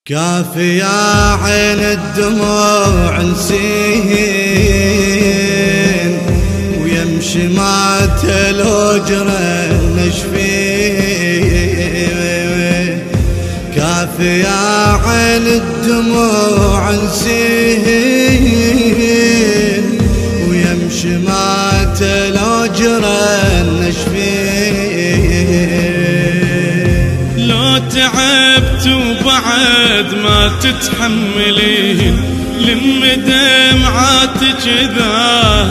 كافي يا عين الدموع نسين ويمشي ما تلوجره نشفين. كافي يا عين الدموع نسين ويمشي ما تلوجره نشفين. لو تعبت وبعد ما تتحملين لم دمعاتك إذا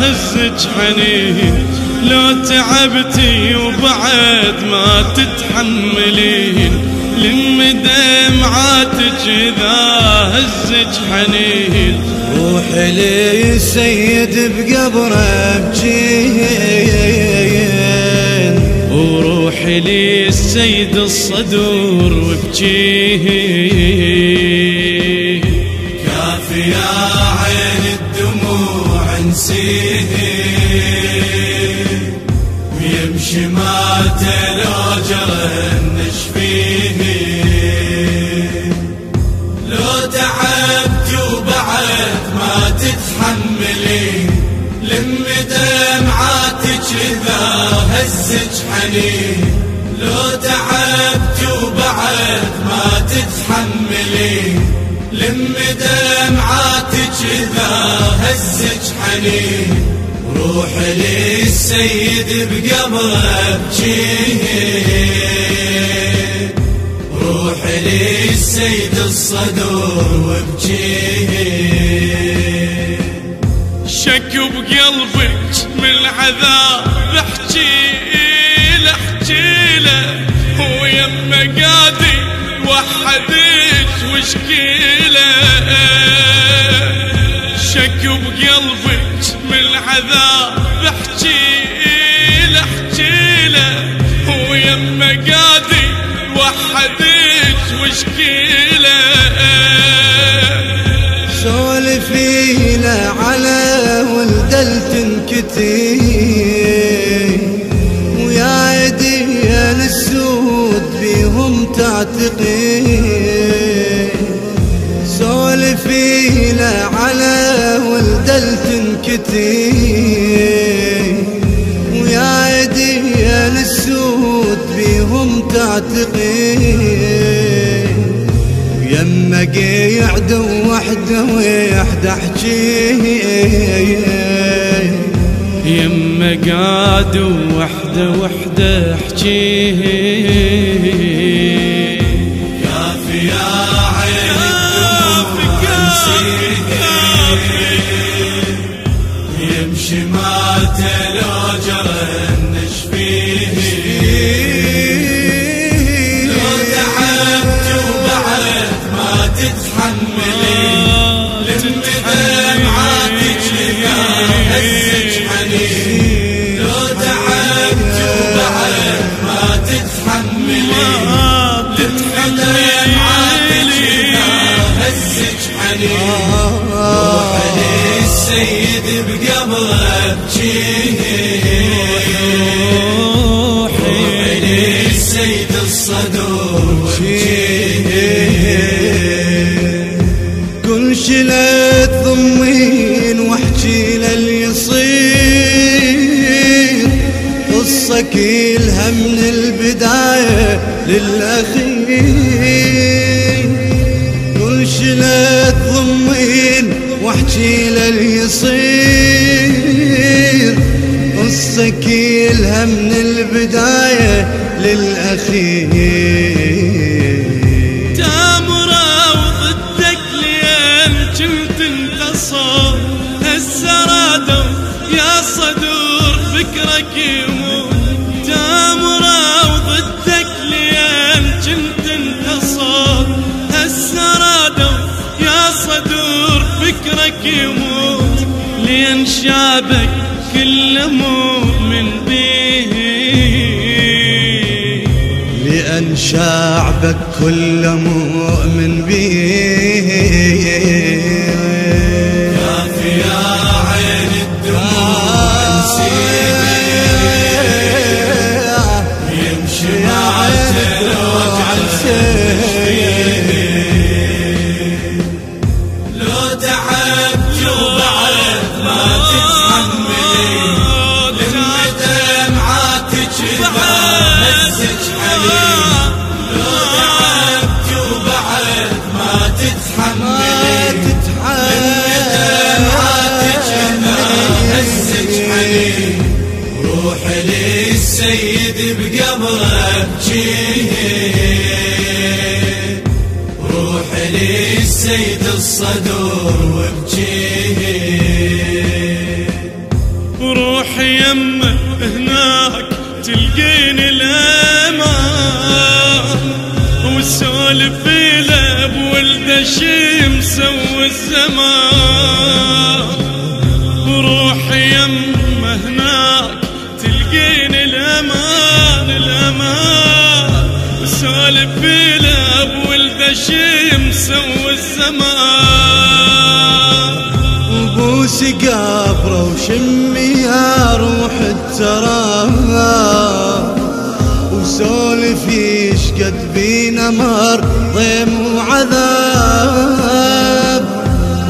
هزك حنين. لو تعبتي وبعد ما تتحملين لم دمعاتك إذا هزك حنين. روحي لي السيد بقبره ابجين وروحي لي السيد الصدور وابجيه. كافي يا عين الدموع نسيه ويمشي ما تلوجره نشفيه. لو تعبت وبعد ما تتحملين لم دمعاتك إذا هزك حنين. لو تعبت وبعد ما تتحملين لم دمعاتك إذا هزك حنين. روحي لي السيد بقبره ابجيه. روحي لي السيد الصدور وابجيه. شك بقلبك من العذاب احجيله احجيله ويما قادي وحدك وشكيله. شك بقلبك من العذاب احجيله احجيله ويما قادي وحدك وشكيله. سولفي له على ولدلت كتير ويا ايديا السود بيهم تعتقين. سولفي له على ولدلت كتير ويا ايديا السود بيهم تعتقين. يما قيعد وحده وحده احجيه. يما قاد وحده وحده احجيه. كافي يا عين الدموع نسيه يمشي ما تلوجره نشفيه. لو تعبت وبعد ما تتحملين لم دمعاتك إذا هزك حنين. لو تعبت وبعد ما تتحملين لم دمعاتك إذا هزك حنين. روحي لي السيد بقبره ابجيه. روحي لي السيد الصدور وابجيه. كل شلت ضمين واحجي للي يصير قصة كلها من البداية للأخير. كل شلت ضمين واحجي للي يصير قصة كلها من البداية للأخير. تامرة وضدك لين كنت انتصر هالسرادة يا صدور فكرك يموت. تامرة وضدك لين كنت انتصر هالسرادة يا صدور فكرك يموت. لين شابك كل مؤمن به. لأن شعبك كل مؤمن به. كافي يا عين الدموع نسيه يمشي ما تلوجره نشفيه. للسيد الصدور وابجيه. روحي يمه هناك تلقيني الامان، وسولف له بولده شي مسوي الزمان. روحي يمه هناك تلقيني الامان الامان، وسولف له بولده شي مسوي الزمان. وبوسي قبره وشمي يا روح التراب، وسولف يشقد بينا مر ضيم وعذاب.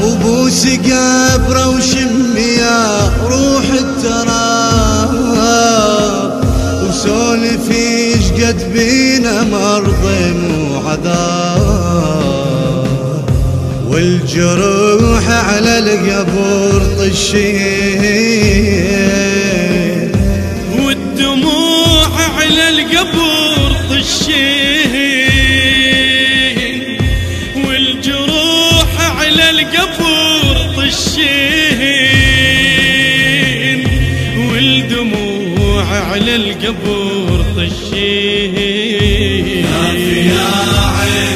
وبوسي قبره وشمي يا روح التراب، وسولف يشقد بينا مر ضيم وعذاب. والجروح على القبور طشين، والدموع على القبور طشين، والجروح على القبور طشين، والدموع على القبور طشين. يا عين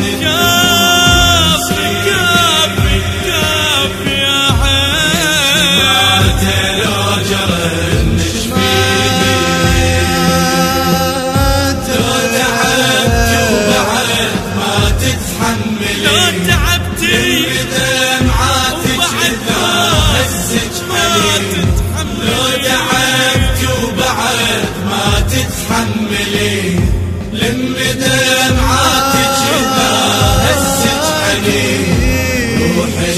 لم دمعاتك إذا هزت حنين. روحي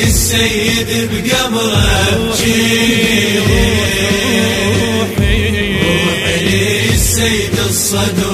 للسيد بقبره ابجيه، روحي للسيد الصدور